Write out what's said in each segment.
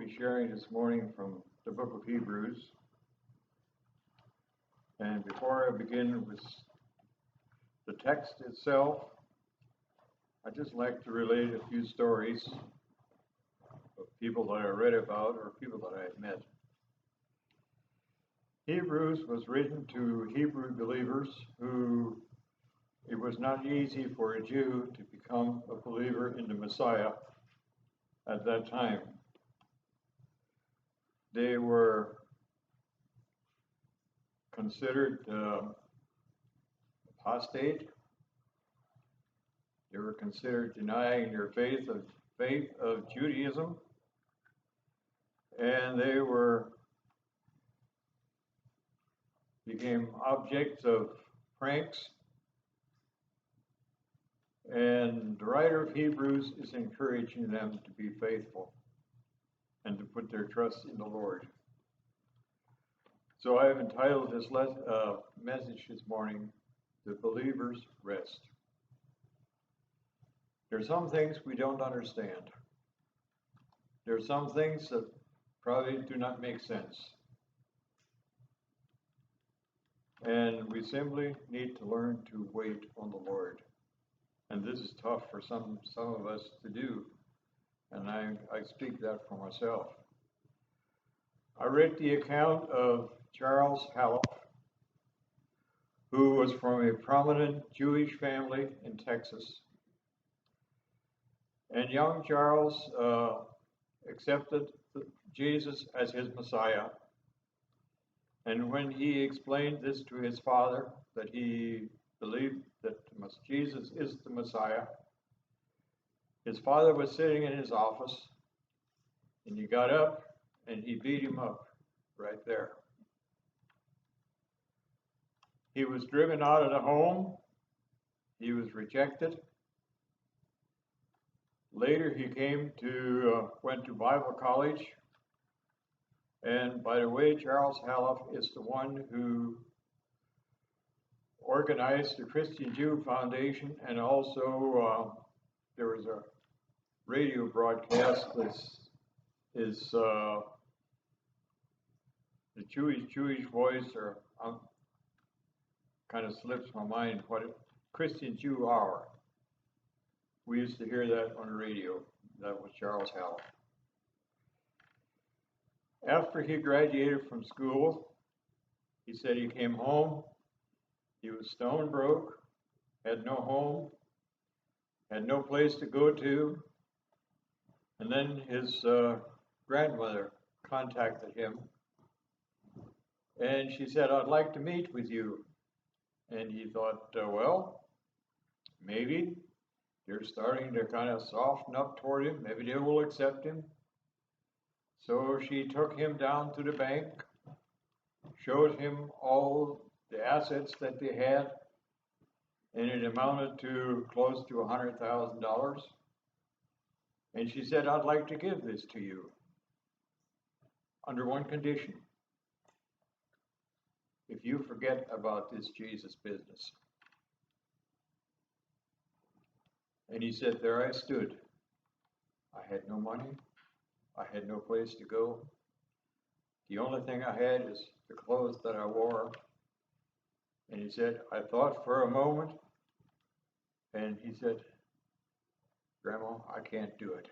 be sharing this morning from the book of Hebrews. And before I begin with the text itself, I'd just like to relate a few stories of people that I read about or people that I had met. Hebrews was written to Hebrew believers who it was not easy for a Jew to become a believer in the Messiah at that time. They were considered apostate. They were considered denying their faith of Judaism, and they became objects of pranks. And the writer of Hebrews is encouraging them to be faithful and to put their trust in the Lord. So I have entitled this message this morning, The Believer's Rest. There are some things we don't understand. There are some things that probably do not make sense. And we simply need to learn to wait on the Lord. And this is tough for some of us to do. And I speak that for myself. I read the account of Charles Halloff, who was from a prominent Jewish family in Texas. And young Charles accepted Jesus as his Messiah. And when he explained this to his father, that he believed that Jesus is the Messiah, his father was sitting in his office, and he got up and he beat him up right there. He was driven out of the home. He was rejected. Later, he went to Bible college. And by the way, Charles Halloff is the one who organized the Christian Jew Foundation, and also there was a radio broadcast. This is the Jewish Voice, or kind of slips my mind. Christian Jew Hour. We used to hear that on the radio. That was Charles Halloff. After he graduated from school, he said he came home. He was stone broke, had no home, had no place to go to. And then his grandmother contacted him, and she said, "I'd like to meet with you." And he thought, well, maybe they're starting to kind of soften up toward him. Maybe they will accept him. So she took him down to the bank, showed him all the assets that they had, and it amounted to close to $100,000. And she said, "I'd like to give this to you under one condition. If you forget about this Jesus business." And he said, there I stood. I had no money. I had no place to go. The only thing I had is the clothes that I wore. And he said, I thought for a moment, and he said, "Grandma, I can't do it."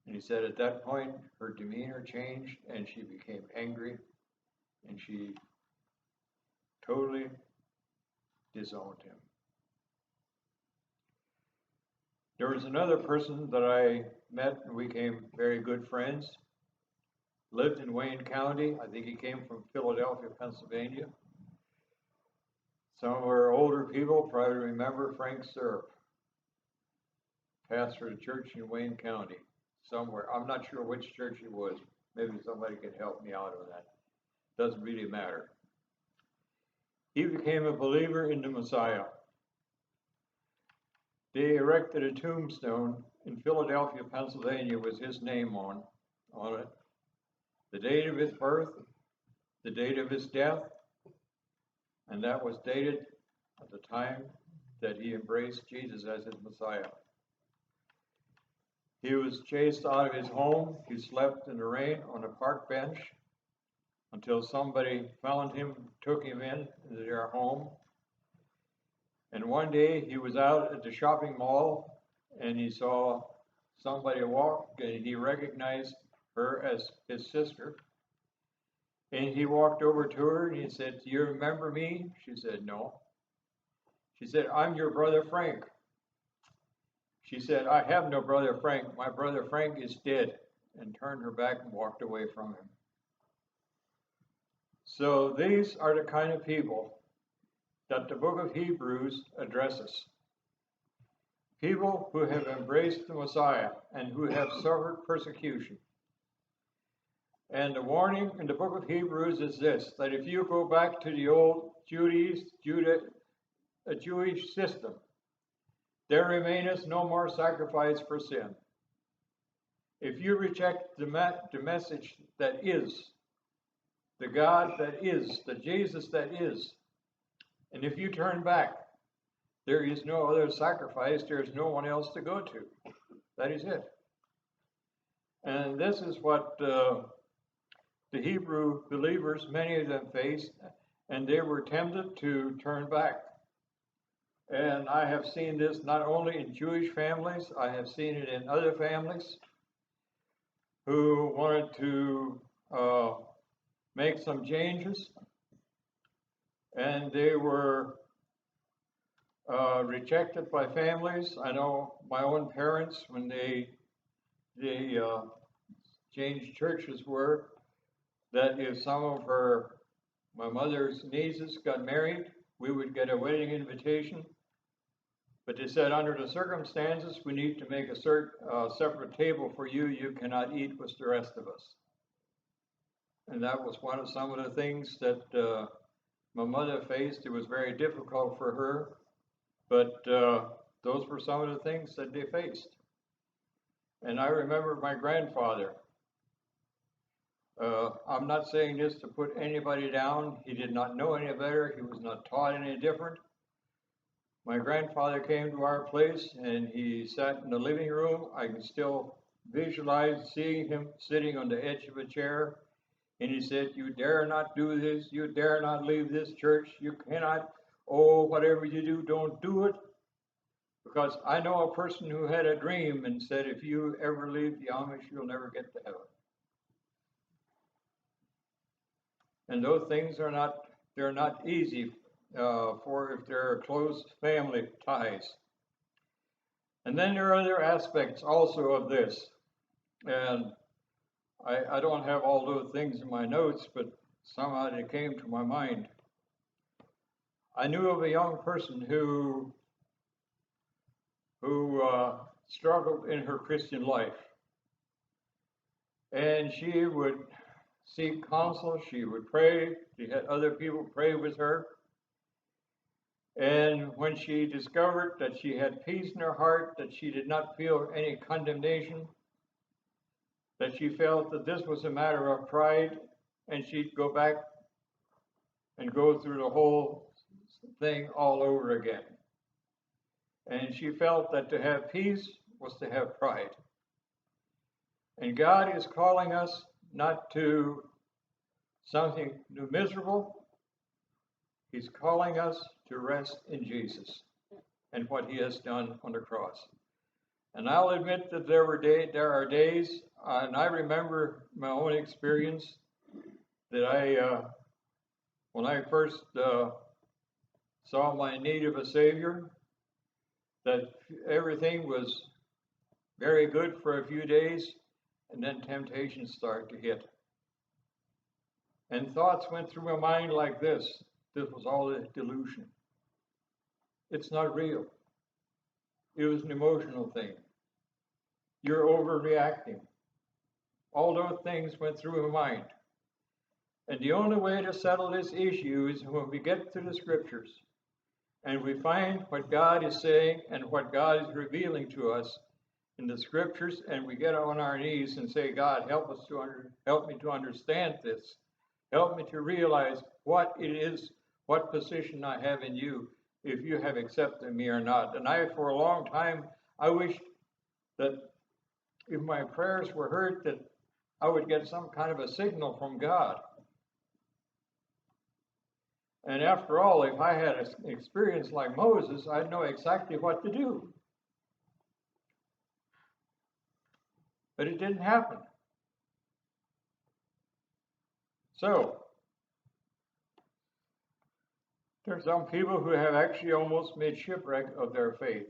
And he said at that point, her demeanor changed, and she became angry, and she totally disowned him. There was another person that I met, and we became very good friends. Lived in Wayne County. I think he came from Philadelphia, Pennsylvania. Some of our older people probably remember Frank Serp, pastored a church in Wayne County somewhere. I'm not sure which church he was. Maybe somebody could help me out on that. Doesn't really matter. He became a believer in the Messiah. They erected a tombstone in Philadelphia, Pennsylvania, with his name on it. The date of his birth, the date of his death, and that was dated at the time that he embraced Jesus as his Messiah. He was chased out of his home. He slept in the rain on a park bench until somebody found him, took him into their home. And one day he was out at the shopping mall and he saw somebody walk and he recognized her as his sister. And he walked over to her and he said, "Do you remember me?" She said, "No." She said, "I'm your brother Frank." She said, "I have no brother Frank. My brother Frank is dead," and turned her back and walked away from him. So these are the kind of people that the book of Hebrews addresses. People who have embraced the Messiah and who have suffered persecution. And the warning in the book of Hebrews is this, that if you go back to the old Jewish system, there remaineth no more sacrifice for sin. If you reject the message that is, the God that is, the Jesus that is, and if you turn back, there is no other sacrifice, there is no one else to go to. That is it. And this is what the Hebrew believers, many of them faced, and they were tempted to turn back. And I have seen this not only in Jewish families, I have seen it in other families who wanted to make some changes, and they were rejected by families. I know my own parents, when they changed churches, were that if some of my mother's nieces got married, we would get a wedding invitation. But they said, under the circumstances, we need to make a separate table for you. You cannot eat with the rest of us. And that was some of the things that my mother faced. It was very difficult for her, but those were some of the things that they faced. And I remember my grandfather. I'm not saying this to put anybody down. He did not know any better. He was not taught any different. My grandfather came to our place and he sat in the living room. I can still visualize seeing him sitting on the edge of a chair. And he said, "You dare not do this. You dare not leave this church. You cannot, whatever you do, don't do it." Because I know a person who had a dream and said, if you ever leave the Amish, you'll never get to heaven. And those things they're not easy for if there are close family ties. And then there are other aspects also of this. And I don't have all those things in my notes, but somehow they came to my mind. I knew of a young person who struggled in her Christian life. And she would seek counsel, she would pray, she had other people pray with her. And when she discovered that she had peace in her heart, that she did not feel any condemnation, that she felt that this was a matter of pride, and she'd go back and go through the whole thing all over again. And she felt that to have peace was to have pride. And God is calling us not to something new miserable. He's calling us to rest in Jesus and what he has done on the cross. And I'll admit that there are days, and I remember my own experience, that when I first saw my need of a Savior, that everything was very good for a few days, and then temptations started to hit. And thoughts went through my mind like this: this was all a delusion. It's not real. It was an emotional thing. You're overreacting. All those things went through my mind. And the only way to settle this issue is when we get to the scriptures and we find what God is saying and what God is revealing to us in the scriptures, and we get on our knees and say, "God, help me to understand this. Help me to realize what it is, what position I have in you, if you have accepted me or not." And for a long time, I wished that if my prayers were heard, that I would get some kind of a signal from God. And after all, if I had an experience like Moses, I'd know exactly what to do. But it didn't happen. So, there's some people who have actually almost made shipwreck of their faith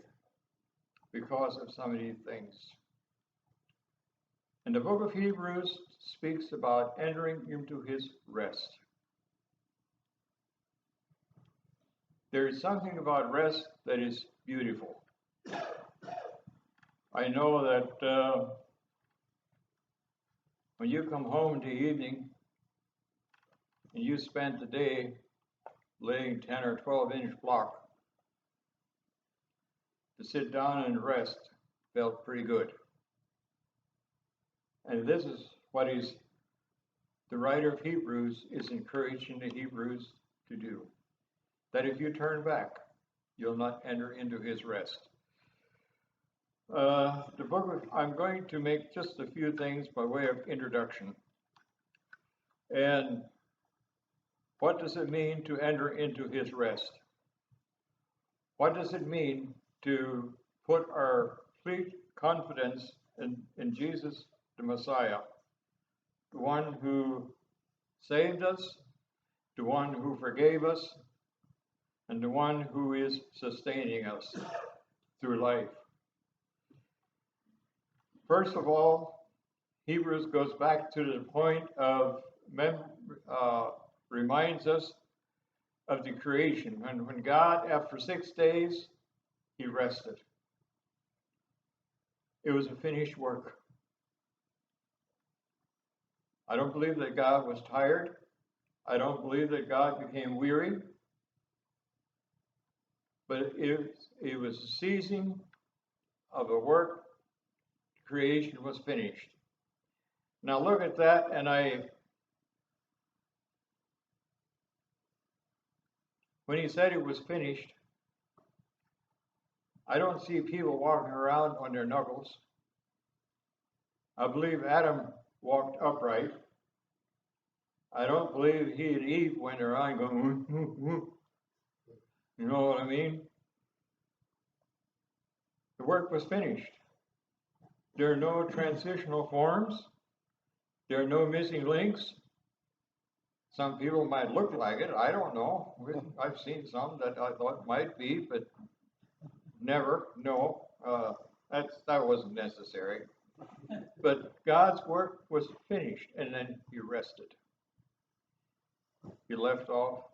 because of some of these things. And the book of Hebrews speaks about entering into his rest. There is something about rest that is beautiful. I know that when you come home in the evening and you spend the day laying 10 or 12-inch block, to sit down and rest felt pretty good. And this is what the writer of Hebrews is encouraging the Hebrews to do. That if you turn back, you'll not enter into his rest. I'm going to make just a few things by way of introduction. And what does it mean to enter into his rest? What does it mean to put our complete confidence in Jesus, the Messiah, the one who saved us, the one who forgave us, and the one who is sustaining us through life? First of all, Hebrews goes back to the point of, reminds us of the creation. And when God, after 6 days, he rested. It was a finished work. I don't believe that God was tired. I don't believe that God became weary. But it was a ceasing of a work. Creation was finished. Now look at that, and when he said it was finished, I don't see people walking around on their knuckles. I believe Adam walked upright. I don't believe he and Eve went around going, You know what I mean? The work was finished. There are no transitional forms. There are no missing links. Some people might look like it. I don't know. I've seen some that I thought might be, but never. No, that wasn't necessary. But God's work was finished, and then he rested. He left off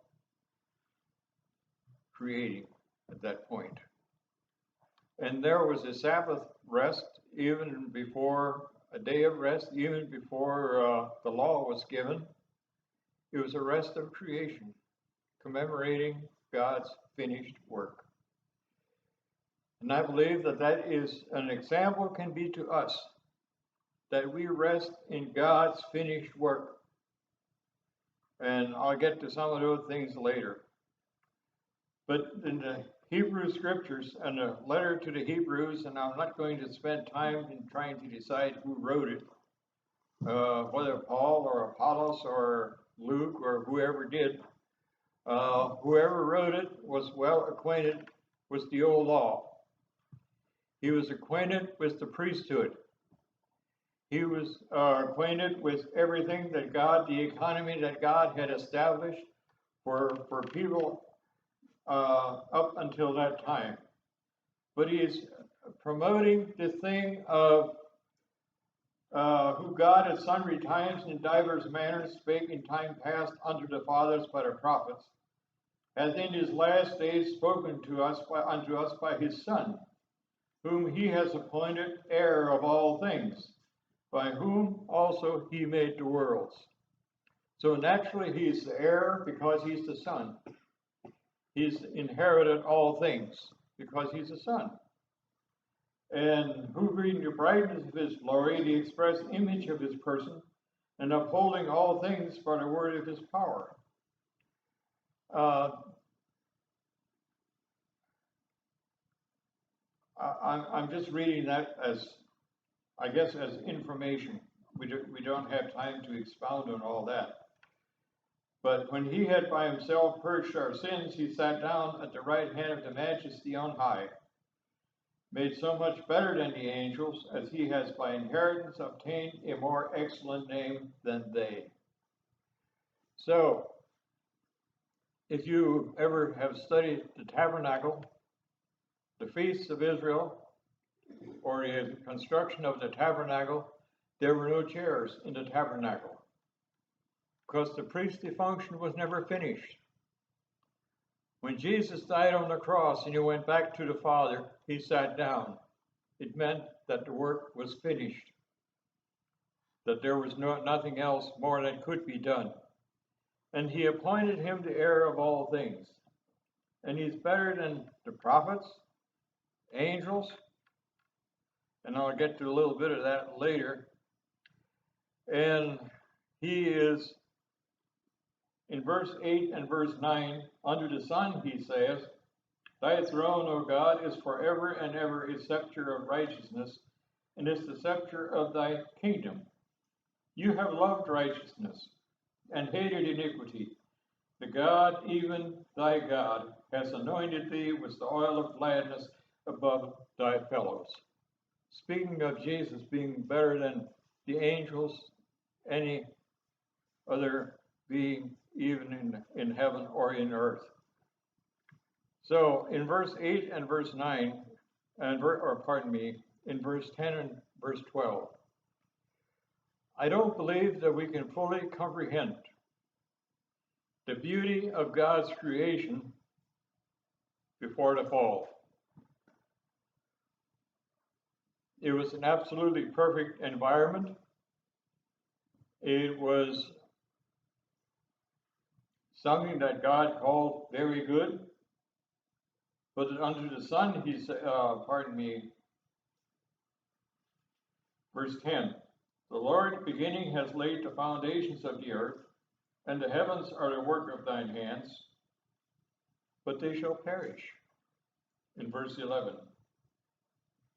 creating at that point. And there was a Sabbath rest even before a day of rest, even before the law was given. It was a rest of creation, commemorating God's finished work. And I believe that that is an example can be to us, that we rest in God's finished work. And I'll get to some of those things later. But in the Hebrew scriptures and the letter to the Hebrews, and I'm not going to spend time in trying to decide who wrote it, whether Paul or Apollos or Luke or whoever did, whoever wrote it was well acquainted with the old law. He was acquainted with the priesthood. He was acquainted with everything that God, the economy that God had established for people up until that time. But he is promoting the thing of who God at sundry times in divers manners spake in time past unto the fathers by the prophets, hath in his last days spoken to us unto us by his Son, whom he has appointed heir of all things, by whom also he made the worlds. So naturally he's the heir because he's the Son. He's inherited all things because he's a son. And who being the brightness of his glory, the express image of his person, and upholding all things by the word of his power. I'm just reading that as I guess as information. We don't have time to expound on all that. But when he had by himself purged our sins, he sat down at the right hand of the Majesty on high, made so much better than the angels, as he has by inheritance obtained a more excellent name than they. So, if you ever have studied the tabernacle, the feasts of Israel, or the construction of the tabernacle, there were no chairs in the tabernacle, because the priestly function was never finished. When Jesus died on the cross and he went back to the Father, he sat down. It meant that the work was finished, that there was nothing else more that could be done. And he appointed him the heir of all things. And he's better than the prophets, angels, and I'll get to a little bit of that later. And he is, in verse 8 and verse 9, under the sun, he says, Thy throne, O God, is forever and ever a scepter of righteousness, and is the scepter of thy kingdom. You have loved righteousness and hated iniquity. The God, even thy God, has anointed thee with the oil of gladness above thy fellows. Speaking of Jesus being better than the angels, any other being, even in heaven or in earth. So in verse 8 and verse 9, in verse 10 and verse 12, I don't believe that we can fully comprehend the beauty of God's creation before the fall. It was an absolutely perfect environment. It was something that God called very good. But under the sun, he said, verse 10, the Lord beginning has laid the foundations of the earth, and the heavens are the work of thine hands, but they shall perish. In verse 11,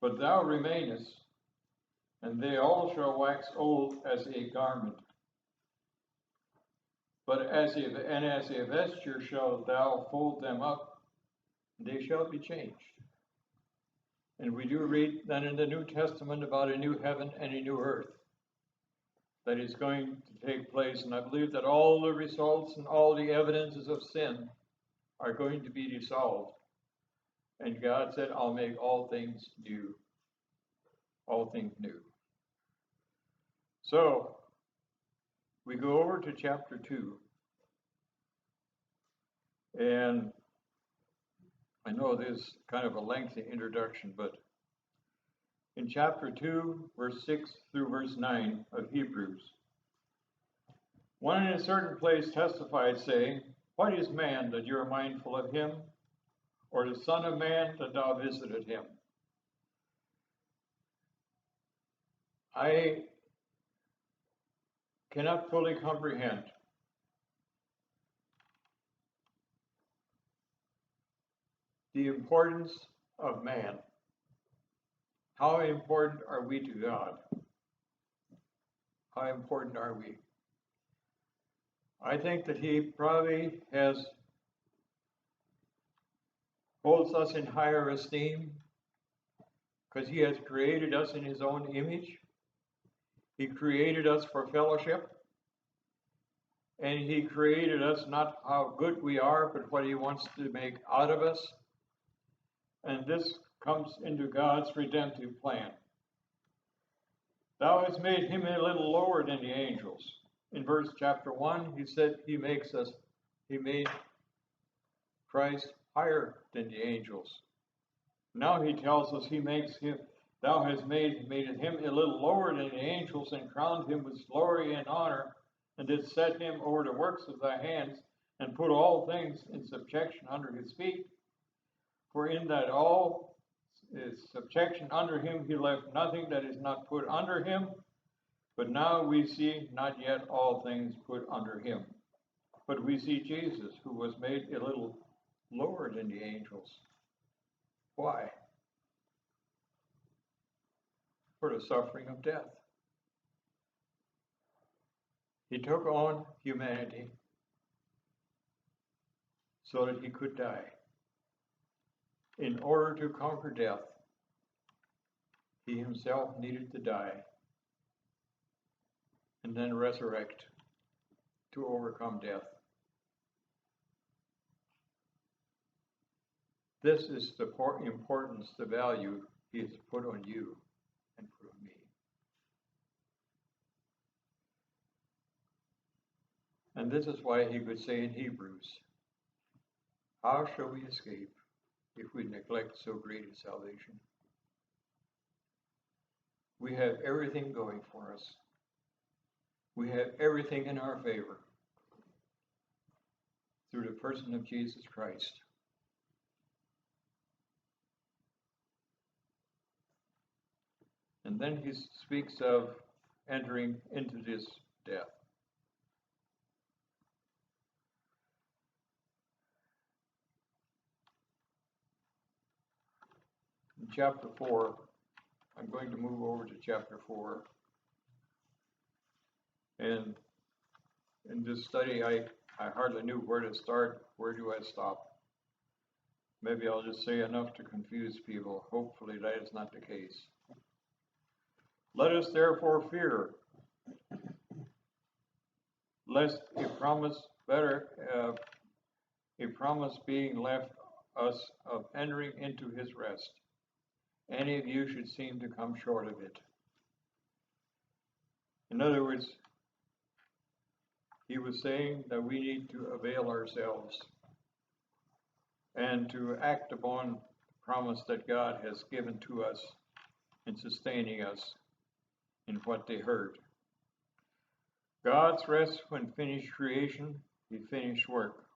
but thou remainest, and they all shall wax old as a garment. But as a vesture shalt thou fold them up, and they shall be changed. And we do read then in the New Testament about a new heaven and a new earth that is going to take place. And I believe that all the results and all the evidences of sin are going to be dissolved. And God said, I'll make all things new. All things new. So, we go over to chapter 2. And I know this is kind of a lengthy introduction, but in chapter 2, verse 6 through verse 9 of Hebrews, one in a certain place testified, saying, What is man that you are mindful of him, or the Son of Man that thou visited him? I cannot fully comprehend the importance of man. How important are we to God? How important are we? I think that he probably holds us in higher esteem because he has created us in his own image. He created us for fellowship. And he created us not how good we are, but what he wants to make out of us. And this comes into God's redemptive plan. Thou hast made him a little lower than the angels. In verse chapter 1, he said he made Christ higher than the angels. Now he tells us thou hast made him a little lower than the angels, and crowned him with glory and honor, and didst set him over the works of thy hands, and put all things in subjection under his feet. For in that all is subjection under him, he left nothing that is not put under him. But now we see not yet all things put under him. But we see Jesus, who was made a little lower than the angels. Why? for the suffering of death. He took on humanity so that he could die. In order to conquer death, he himself needed to die and then resurrect to overcome death. This is the importance, the value he has put on you and put on me. And this is why he could say in Hebrews, how shall we escape if we neglect so great a salvation? We have everything going for us. We have everything in our favor through the person of Jesus Christ. And then he speaks of entering into this death. In chapter 4, I'm going to move over to chapter 4. And in this study, I hardly knew where to start. Where do I stop? Maybe I'll just say enough to confuse people. Hopefully that is not the case. Let us therefore fear, lest a promise being left us of entering into his rest, any of you should seem to come short of it. In other words, he was saying that we need to avail ourselves and to act upon the promise that God has given to us in sustaining us in what they heard. God's rest when finished creation, he finished work.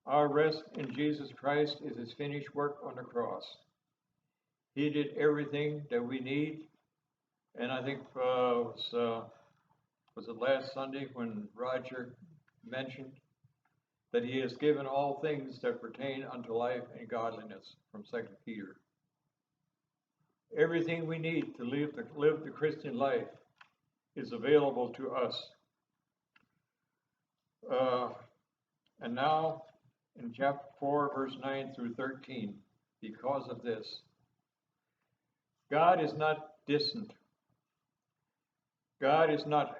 Our rest in Jesus Christ is his finished work on the cross. He did everything that we need, and I think was it last Sunday when Roger mentioned that he has given all things that pertain unto life and godliness from 2 Peter. Everything we need to live the Christian life is available to us. And now in chapter 4, verse 9 through 13, because of this, God is not distant. God is not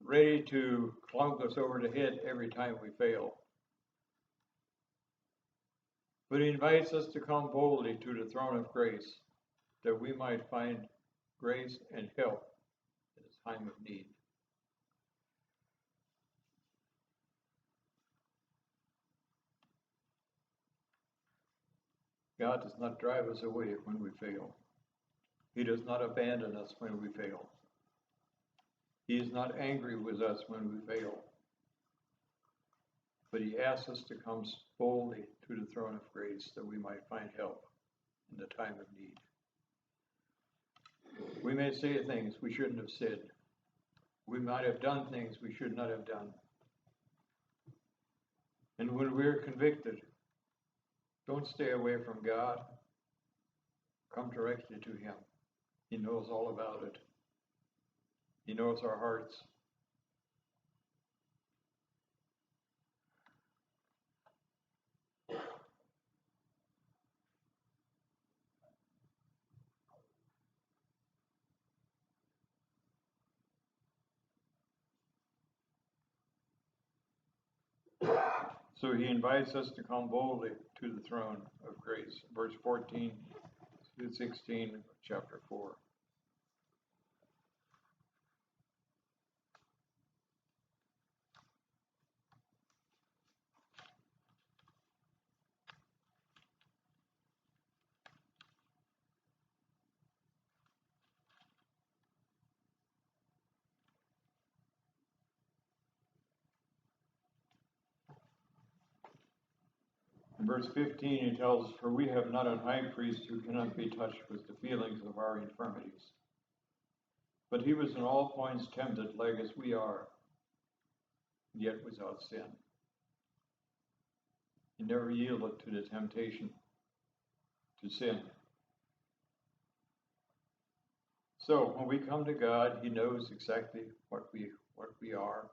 ready to clunk us over the head every time we fail. But he invites us to come boldly to the throne of grace, that we might find grace and help in a time of need. God does not drive us away when we fail. He does not abandon us when we fail. He is not angry with us when we fail. But he asks us to come boldly to the throne of grace that we might find help in the time of need. We may say things we shouldn't have said. We might have done things we should not have done. And when we're convicted, don't stay away from God. Come directly to him. He knows all about it. He knows our hearts. So he invites us to come boldly to the throne of grace. Verse 14 to 16 of chapter 4. In verse 15, he tells us, for we have not a high priest who cannot be touched with the feelings of our infirmities. But he was in all points tempted like as we are, yet without sin. He never yielded to the temptation to sin. So when we come to God, He knows exactly what we are.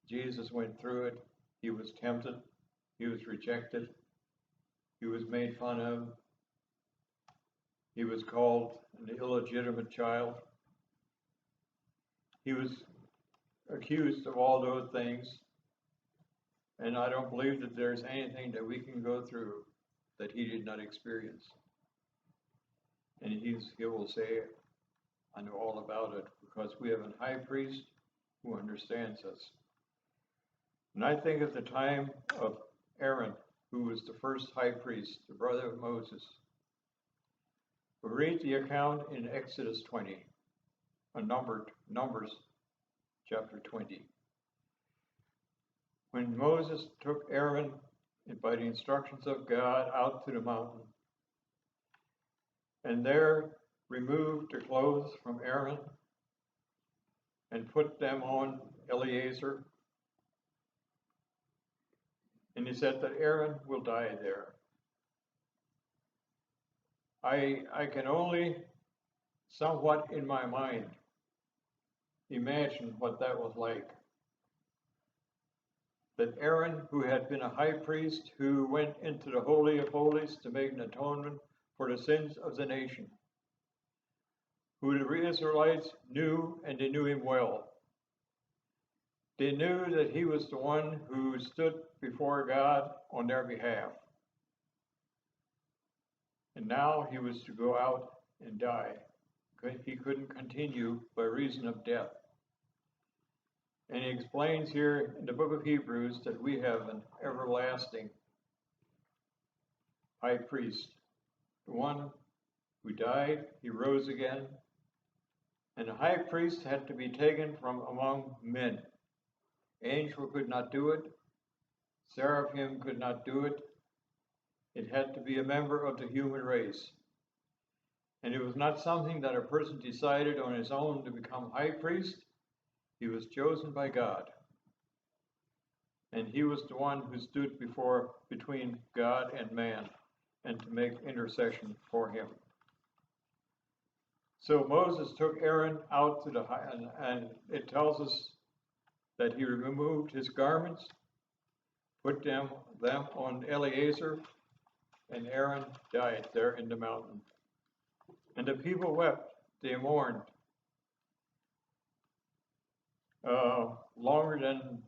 Jesus went through it. He was tempted. He was rejected. He was made fun of. He was called an illegitimate child. He was accused of all those things. And I don't believe that there's anything that we can go through that He did not experience. And He will say, I know all about it, because we have a high priest who understands us. And I think of the time of Aaron, who was the first high priest, the brother of Moses. We read the account in Exodus 20, Numbers chapter 20. When Moses took Aaron, by the instructions of God, out to the mountain, and there removed the clothes from Aaron and put them on Eleazar, and he said that Aaron will die there. I can only somewhat in my mind imagine what that was like. That Aaron, who had been a high priest, who went into the Holy of Holies to make an atonement for the sins of the nation, who the Israelites knew, and they knew him well. They knew that he was the one who stood before God on their behalf. And now he was to go out and die. He couldn't continue by reason of death. And he explains here in the book of Hebrews that we have an everlasting high priest, the one who died, he rose again, and the high priest had to be taken from among men. Angel could not do it, seraphim could not do it. It had to be a member of the human race. And it was not something that a person decided on his own to become high priest. He was chosen by God. And he was the one who stood between God and man, and to make intercession for him. So Moses took Aaron out to the high, and it tells us that he removed his garments, put them on Eleazar, and Aaron died there in the mountain. And the people wept, they mourned, longer than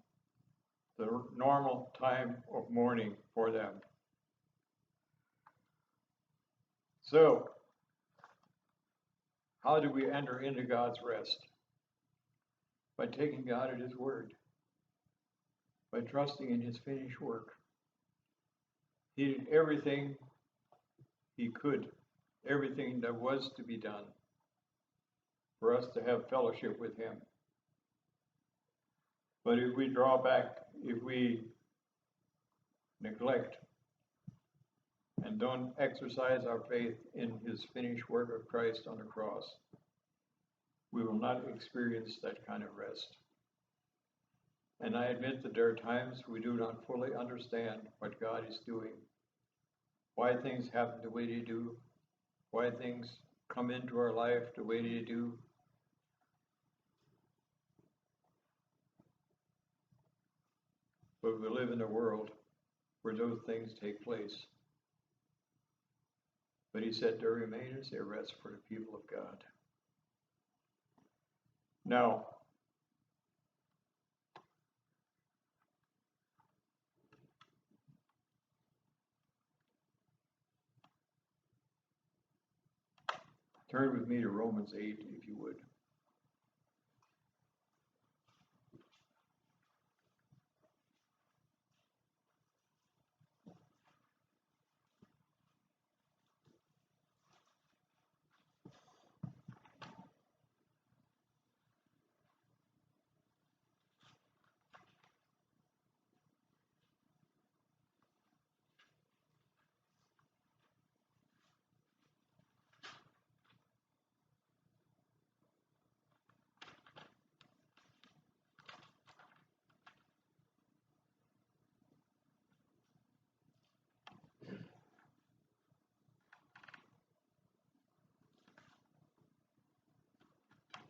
the normal time of mourning for them. So, how do we enter into God's rest? By taking God at His word, by trusting in His finished work. He did everything He could, everything that was to be done for us to have fellowship with Him. But if we draw back, if we neglect and don't exercise our faith in His finished work of Christ on the cross, we will not experience that kind of rest. And I admit that there are times we do not fully understand what God is doing, why things happen the way they do, why things come into our life the way they do. But we live in a world where those things take place. But He said there remains a rest for the people of God. Now, turn with me to Romans 8, if you would.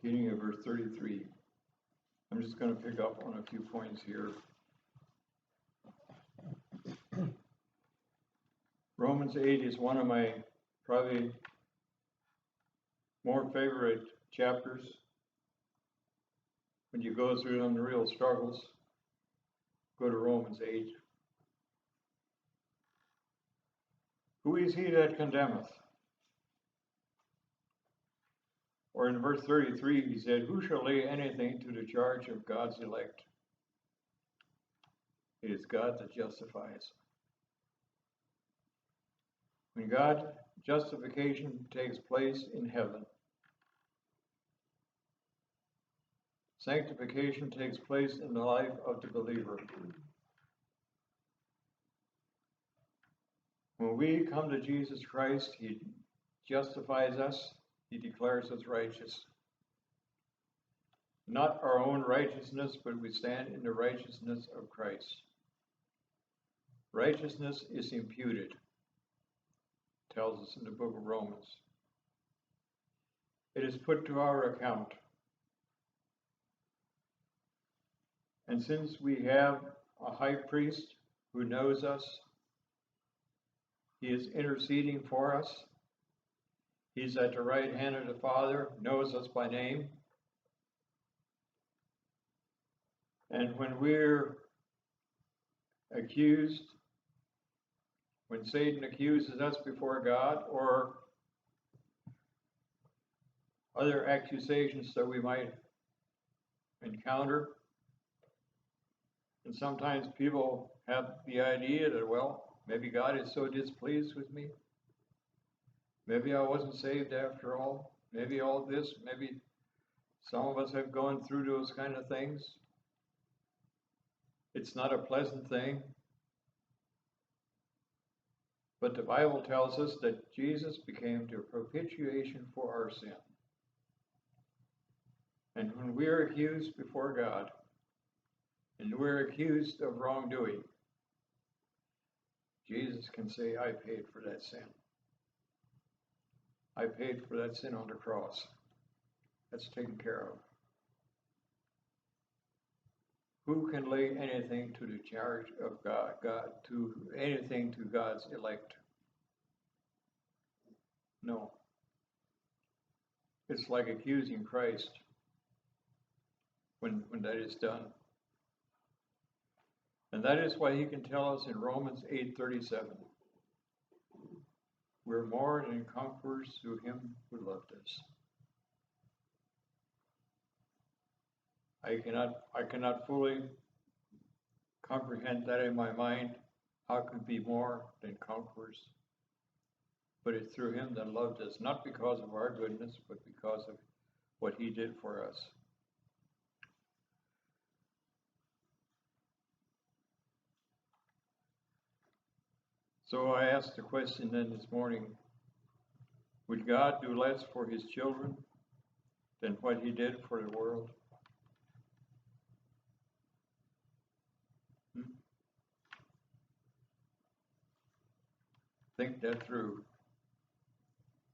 beginning of verse 33. I'm just going to pick up on a few points here. Romans 8 is one of my probably more favorite chapters. When you go through them, the real struggles, go to Romans 8. Who is he that condemneth? Or in verse 33, he said, who shall lay anything to the charge of God's elect? It is God that justifies. When God, justification takes place in heaven, sanctification takes place in the life of the believer. When we come to Jesus Christ, he justifies us. He declares us righteous. Not our own righteousness, but we stand in the righteousness of Christ. Righteousness is imputed, tells us in the book of Romans. It is put to our account. And since we have a high priest who knows us, he is interceding for us. He's at the right hand of the Father, knows us by name. And when we're accused, when Satan accuses us before God, or other accusations that we might encounter, and sometimes people have the idea that, well, maybe God is so displeased with me. Maybe I wasn't saved after all. Maybe all this, maybe some of us have gone through those kind of things. It's not a pleasant thing. But the Bible tells us that Jesus became the propitiation for our sin. And when we are accused before God, and we're accused of wrongdoing, Jesus can say, I paid for that sin. I paid for that sin on the cross. That's taken care of. Who can lay anything to the charge of God, to anything to God's elect? No. It's like accusing Christ when that is done. And that is why he can tell us in Romans 8:37, we're more than conquerors through him who loved us. I cannot fully comprehend that in my mind. How could we be more than conquerors? But it's through him that loved us, not because of our goodness, but because of what he did for us. So I asked the question then this morning, would God do less for his children than what he did for the world? Think that through.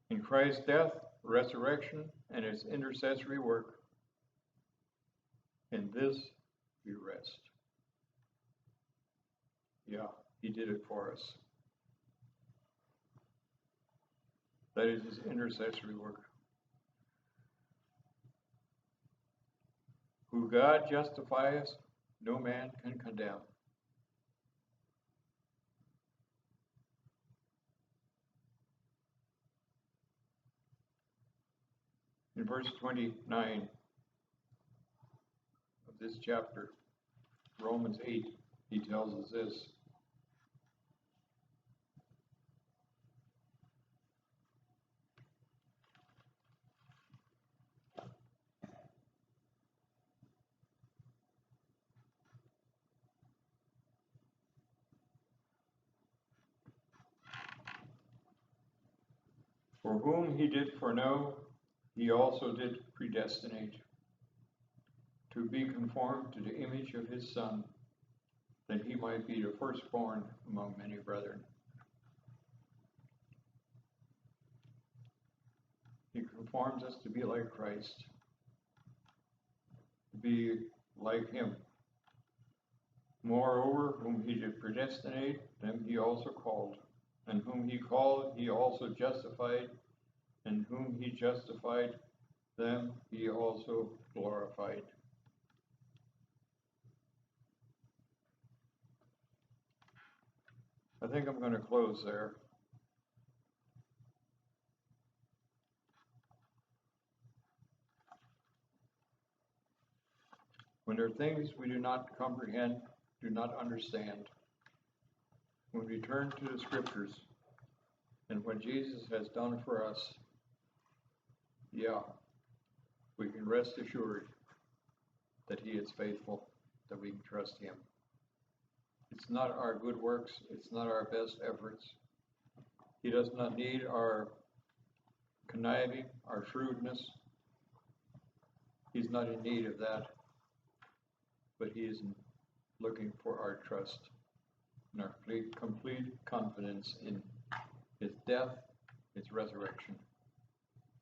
In Christ's death, resurrection, and his intercessory work, in this we rest. Yeah, he did it for us. That is his intercessory work. Who God justifies, no man can condemn. In verse 29 of this chapter, Romans 8, he tells us this. For whom he did foreknow, he also did predestinate to be conformed to the image of his Son, that he might be the firstborn among many brethren. He conforms us to be like Christ. be like him. Moreover, whom he did predestinate, them he also called. And whom he called, he also justified. And whom he justified, them he also glorified. I think I'm going to close there. When there are things we do not comprehend, do not understand, when we turn to the scriptures and what Jesus has done for us, yeah, we can rest assured that he is faithful, that we can trust him. It's not our good works, it's not our best efforts. He does not need our conniving, our shrewdness. He's not in need of that, but he is looking for our trust and our complete confidence in his death, his resurrection,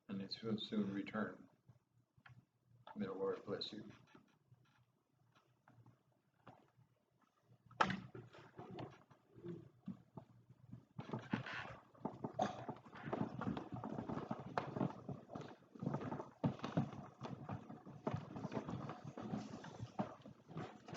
and his soon return. May the Lord bless you.